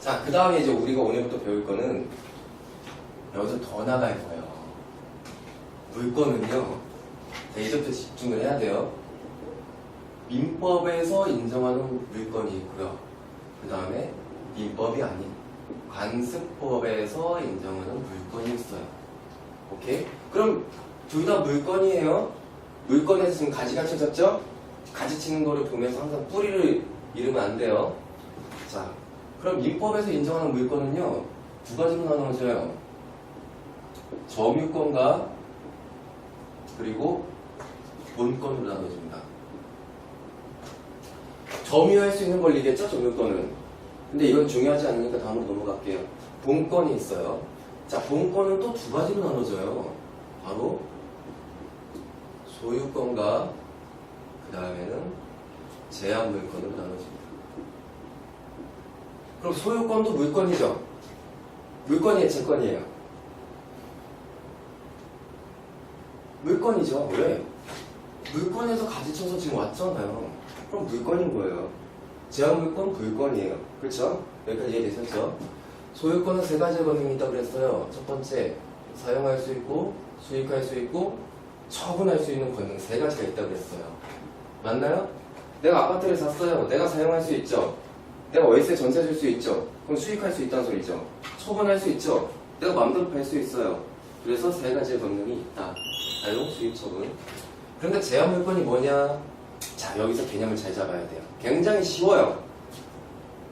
자, 그 다음에 이제 우리가 오늘부터 배울 거는 여기서 더 나갈 거예요. 물건은요. 자, 이제부터 집중을 해야 돼요. 민법에서 인정하는 물건이 있고요. 그 다음에 민법이 아닌 관습법에서 인정하는 물건이 있어요. 오케이? 그럼 둘 다 물건이에요. 물건에서 지금 가지가 쳐졌죠? 가지 치는 거를 보면서 항상 뿌리를 잃으면 안 돼요. 자, 그럼 민법에서 인정하는 물건은요, 두 가지로 나눠져요. 점유권과 그리고 본권으로 나눠집니다. 점유할 수 있는 권리겠죠, 점유권은. 근데 이건 중요하지 않으니까 다음으로 넘어갈게요. 본권이 있어요. 자, 본권은 또 두 가지로 나눠져요. 바로 소유권과 그 다음에는 제한 물권으로 나눠집니다. 그럼 소유권도 물권이죠? 물권이에요, 채권이에요? 물권이죠. 왜? 물권에서 가지쳐서 지금 왔잖아요. 그럼 물권인 거예요. 제한 물권, 불권이에요. 그렇죠? 여기까지 이해되셨죠? 소유권은 세 가지의 권능이 있다고 그랬어요. 첫 번째, 사용할 수 있고, 수익할 수 있고, 처분할 수 있는 권능 세 가지가 있다고 그랬어요. 맞나요? 내가 아파트를 샀어요. 내가 사용할 수 있죠? 내가 월세 전세 줄 수 있죠? 그럼 수익할 수 있다는 소리죠? 처분할 수 있죠? 내가 마음대로 팔 수 있어요. 그래서 세 가지의 권능이 있다. 사용, 수익, 처분. 그런데 제한 물권이 뭐냐? 자, 여기서 개념을 잘 잡아야 돼요. 굉장히 쉬워요.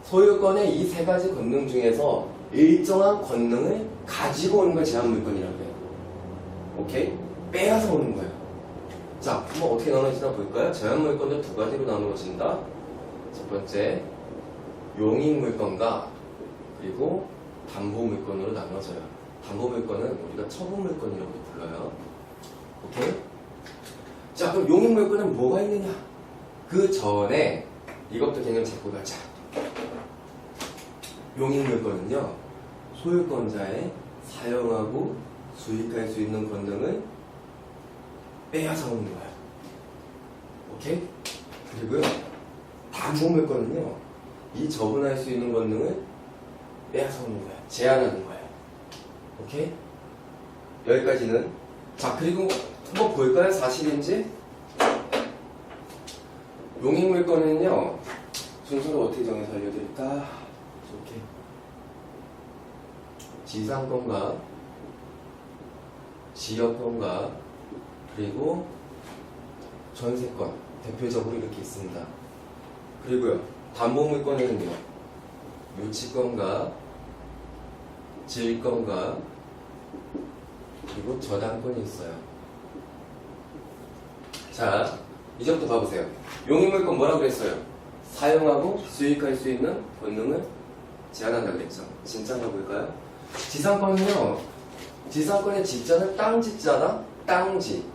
소유권의 이 세 가지 권능 중에서 일정한 권능을 가지고 오는 걸 제한 물권이라고 해요. 오케이? 빼앗아 오는 거예요. 자, 한번 어떻게 나눠지나 볼까요? 제한 물권도 두 가지로 나누어진다. 첫 번째, 용익 물권과 그리고 담보 물권으로 나눠져요. 담보 물권은 우리가 처분 물권이라고 불러요. 오케이? 자, 그럼 용익 물권은 뭐가 있느냐? 그 전에 이것도 개념 잡고 가자. 용익 물권은요, 소유권자의 사용하고 수익할 수 있는 권능을 빼앗아 오는 거예요. 오케이? 그리고요, 담보 물권은요, 이 처분할 수 있는 권능을 빼앗아 오는 거예요. 제한하는 거예요. 오케이? 여기까지는. 자, 그리고 한번 볼까요? 사실인지? 용익 물권은요, 순서를 어떻게 정해서 알려드릴까? 이렇게. 지상권과 지역권과 그리고 전세권, 대표적으로 이렇게 있습니다. 그리고요, 담보물권에는요, 유치권과 질권과 그리고 저당권이 있어요. 자, 이제부터 봐보세요. 용익물권 뭐라고 그랬어요? 사용하고 수익할 수 있는 권능을 제한한다 그랬죠. 진짜인가 볼까요? 지상권은요, 지상권의 지자는 땅 지자나 땅지.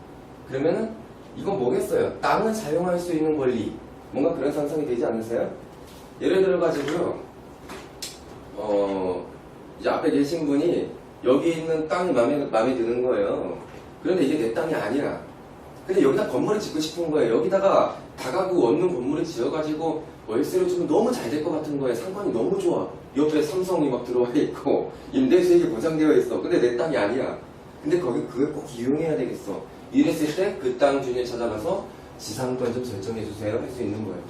그러면은 이건 뭐겠어요? 땅을 사용할 수 있는 권리. 뭔가 그런 상상이 되지 않으세요? 예를 들어가지고요, 이제 앞에 계신 분이 여기 있는 땅이 마음에 드는 거예요. 그런데 이게 내 땅이 아니야. 근데 여기다 건물을 짓고 싶은 거예요. 여기다가 다가구 원룸 건물을 지어가지고 월세를 주면 너무 잘 될 것 같은 거예요. 상권이 너무 좋아. 옆에 삼성이 막 들어와 있고 임대수익이 보장되어 있어. 근데 내 땅이 아니야. 근데 그걸 꼭 이용해야 되겠어. 이랬을 때 그 땅 주인을 찾아가서 지상권 좀 설정해 주세요 할 수 있는 거예요.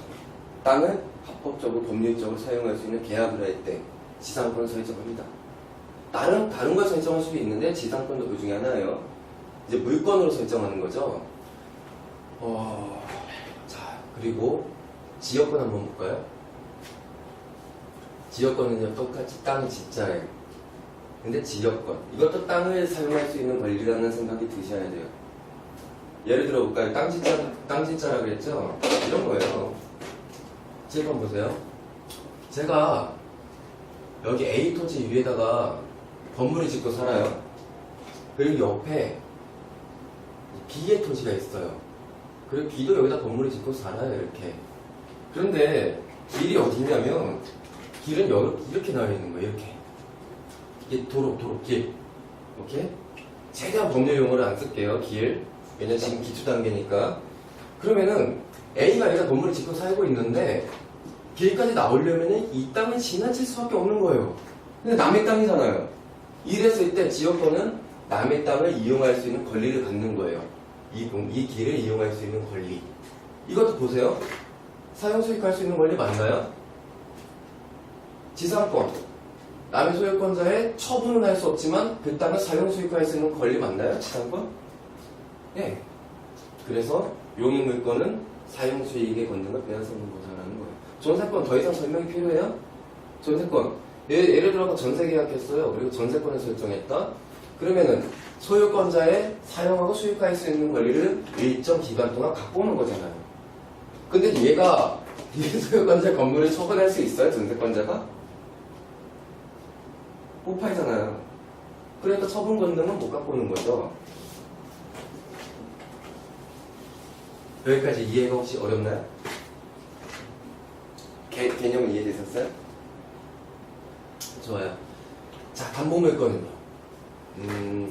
땅을 합법적으로 법률적으로 사용할 수 있는 계약을 할 때 지상권을 설정합니다. 다른 걸 설정할 수도 있는데 지상권도 그 중에 하나예요. 이제 물권으로 설정하는 거죠. 자, 그리고 지역권 한번 볼까요? 지역권은요, 똑같이 땅이 지자예요. 근데 지역권, 이것도 땅을 사용할 수 있는 권리라는 생각이 드셔야 돼요. 예를 들어 볼까요? 땅 지자라 그랬죠? 이런 거예요. 지금 보세요. 제가 여기 A 토지 위에다가 건물을 짓고 살아요. 그리고 옆에 B의 토지가 있어요. 그리고 B도 여기다 건물을 짓고 살아요, 이렇게. 그런데 길이 어디냐면, 길은 이렇게 나와 있는 거예요, 이렇게. 이게 길. 오케이? 최대한 법률 용어를 안 쓸게요, 길. 왜냐면 지금 기초 단계니까. 그러면은, A가 여기다 건물을 짓고 살고 있는데, 길까지 나오려면은 이 땅을 지나칠 수밖에 없는 거예요. 근데 남의 땅이잖아요. 이랬을 때 지역권은 남의 땅을 이용할 수 있는 권리를 갖는 거예요. 이 길을 이용할 수 있는 권리. 이것도 보세요. 사용 수익할 수 있는 권리 맞나요? 지상권. 남의 소유권자의 처분은 할 수 없지만 그 땅을 사용 수익할 수 있는 권리 맞나요? 지상권? 예. 그래서 용익물권은 사용 수익의 권능을 빼앗는 거다라는 거예요. 전세권 더 이상 설명이 필요해요? 전세권. 예를 들어서 전세 계약했어요. 그리고 전세권을 설정했다. 그러면은 소유권자의 사용하고 수익할 수 있는 권리를 일정 기간 동안 갖고 오는 거잖아요. 근데 얘가 이 소유권자의 건물을 처분할 수 있어요? 전세권자가? 못 팔잖아요. 그러니까 처분 권능은 못 갖고 오는 거죠. 여기까지 이해가 혹시 어렵나요? 개념은 이해되셨어요? 좋아요. 자, 담보물권은요.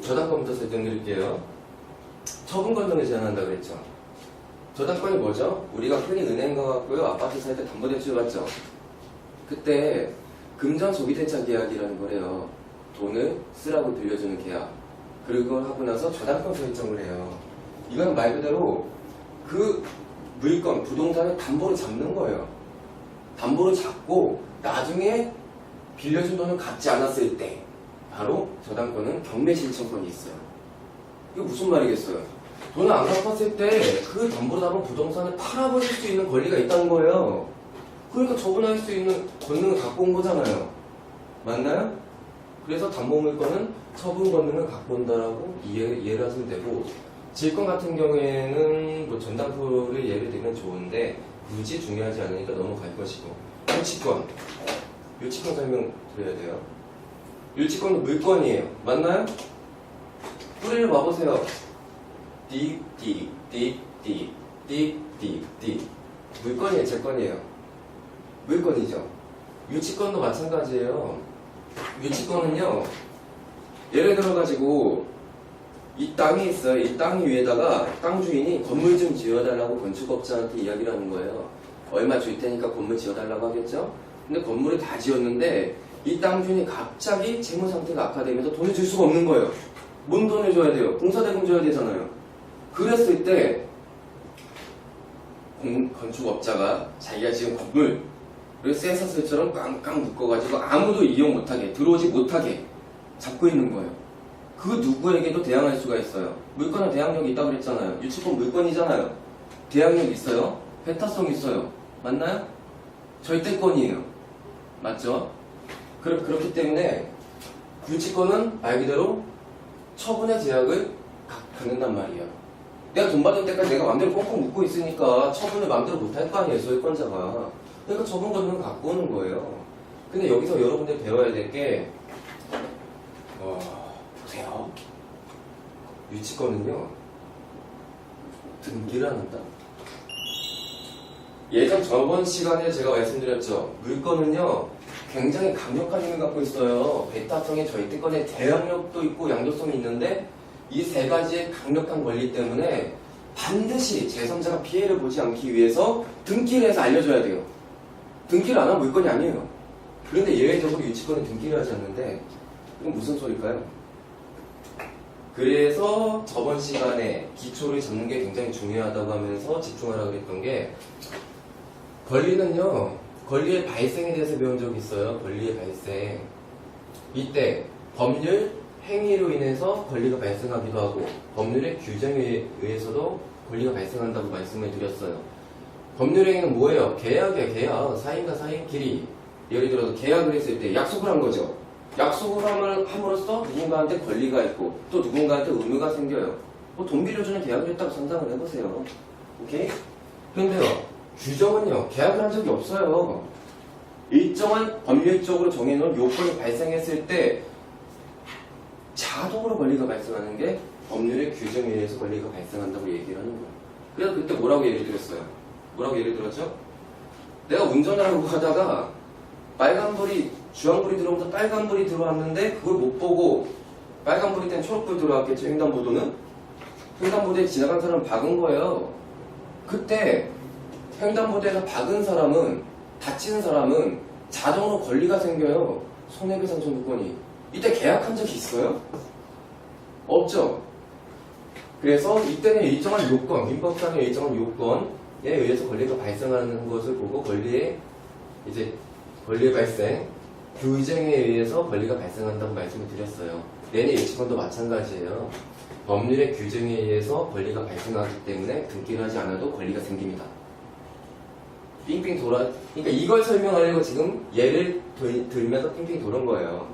저당권부터 설명드릴게요. 처분 권능을 제한한다 그랬죠. 저당권이 뭐죠? 우리가 흔히 은행 가고요, 아파트 살 때 담보대출 받죠. 그때 금전 소비 대차 계약이라는 거래요. 돈을 쓰라고 빌려주는 계약. 그걸 하고 나서 저당권 설정을 해요. 이건 말 그대로 그 물건, 부동산을 담보로 잡는 거예요. 담보로 잡고 나중에 빌려준 돈을 갚지 않았을 때 바로 저당권은 경매 신청권이 있어요. 이거 무슨 말이겠어요? 돈을 안 갚았을 때 그 담보로 잡은 부동산을 팔아버릴 수 있는 권리가 있다는 거예요. 그러니까 처분할 수 있는 권능을 갖고 온 거잖아요. 맞나요? 그래서 담보물권은 처분 권능을 갖고 온다라고 이해를 하시면 되고, 질권 같은 경우에는 뭐 전담포를 예를 들면 좋은데 굳이 중요하지 않으니까 넘어갈 것이고, 유치권. 유치권 설명 드려야 돼요. 유치권은 물권이에요. 맞나요? 뿌리를 봐보세요. 띠, 띠, 띠, 띠, 띠, 띠, 띠. 물권이에요, 제권이에요? 물권이죠. 유치권도 마찬가지예요. 유치권은요, 예를 들어가지고 이 땅이 있어요. 이 땅 위에다가 땅 주인이 건물 좀 지어달라고 건축업자한테 이야기를 하는 거예요. 얼마 줄 테니까 건물 지어달라고 하겠죠? 근데 건물을 다 지었는데 이 땅 주인이 갑자기 재무 상태가 악화되면서 돈을 줄 수가 없는 거예요. 뭔 돈을 줘야 돼요? 공사대금 줘야 되잖아요. 그랬을 때 건축업자가 자기가 지은 건물을 쇠사슬처럼 깡깡 묶어가지고 아무도 이용 못하게, 들어오지 못하게 잡고 있는 거예요. 그 누구에게도 대항할 수가 있어요. 물건은 대항력이 있다고 그랬잖아요. 유치권 물건이잖아요. 대항력 있어요. 배타성 있어요. 맞나요? 절대권이에요. 맞죠? 그렇기 때문에 유치권은 말 그대로 처분의 제약을 갖는단 말이에요. 내가 돈 받을 때까지 내가 마음대로 꽁꽁 묶고 있으니까 처분을 마음대로 못할 거 아니에요, 소유권자가. 그러니까 처분 권능을 갖고 오는 거예요. 근데 여기서 여러분들 배워야 될 게, 보세요. 유치권은요, 등기를 안 한다. 저번 시간에 제가 말씀드렸죠. 물건은요, 굉장히 강력한 힘을 갖고 있어요. 배타성의 절대권의 대항력도 있고 양도성이 있는데, 이 세 가지의 강력한 권리 때문에 반드시 제3자가 피해를 보지 않기 위해서 등기를 해서 알려줘야 돼요. 등기를 안 하면 물건이 아니에요. 그런데 예외적으로 유치권은 등기를 하지 않는데, 이건 무슨 소리일까요? 그래서 저번 시간에 기초를 잡는 게 굉장히 중요하다고 하면서 집중하라고 그랬던 게, 권리는요, 권리의 발생에 대해서 배운 적이 있어요. 권리의 발생. 이때 법률, 행위로 인해서 권리가 발생하기도 하고 법률의 규정에 의해서도 권리가 발생한다고 말씀을 드렸어요. 법률 행위는 뭐예요? 계약이에요. 계약. 사인과 사인끼리. 예를 들어서 계약을 했을 때 약속을 한 거죠. 약속을 함으로써 누군가한테 권리가 있고 또 누군가한테 의무가 생겨요. 뭐 돈 빌려주는 계약을 했다고 상상을 해보세요. 오케이? 그런데요, 규정은요, 계약을 한 적이 없어요. 일정한 법률적으로 정해놓은 요건이 발생했을 때 자동으로 권리가 발생하는 게 법률의 규정에 의해서 권리가 발생한다고 얘기를 하는 거예요. 그래서 그때 뭐라고 예를 들었어요? 뭐라고 예를 들었죠? 내가 운전을 하고 가다가 빨간불이, 주황불이 들어오면서 빨간불이 들어왔는데 그걸 못 보고 빨간불이 땐 초록불 들어왔겠죠, 횡단보도는? 횡단보도에 지나간 사람은 박은 거예요. 그때 횡단보도에서 박은 사람은 다치는 사람은 자동으로 권리가 생겨요. 손해배상 청구권이. 이때 계약한 적이 있어요? 없죠. 그래서 이때는 일정한 요건, 민법상의 일정한 요건에 의해서 권리가 발생하는 것을 보고 권리의 발생, 규정에 의해서 권리가 발생한다고 말씀을 드렸어요. 내내 예치권도 마찬가지예요. 법률의 규정에 의해서 권리가 발생하기 때문에 등기를 하지 않아도 권리가 생깁니다. 삥삥 돌아, 그러니까 이걸 설명하려고 지금 예를 들면서 삥삥 도는 거예요.